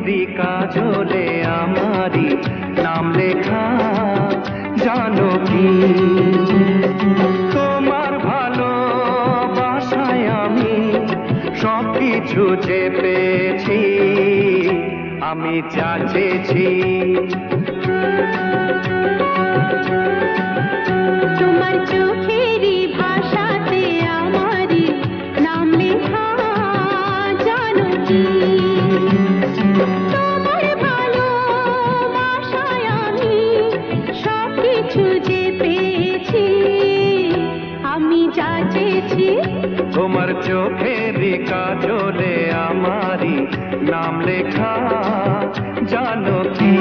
কাজলে আমারি নাম লেখা জানো কি? তোমার ভালোবাসায় আমি সবকিছু যে পেয়েছি, আমি যা চেয়েছি। তোমার চোখেরই ভাষাতে আমারই নাম লেখা জানো কি? তোমার ভালোবাসায় আমি সবকিছু যে পেয়েছি, আমি যা চেয়েছি। তোমার চোখেরই কাজলে আমারি নাম লেখা জানো কি?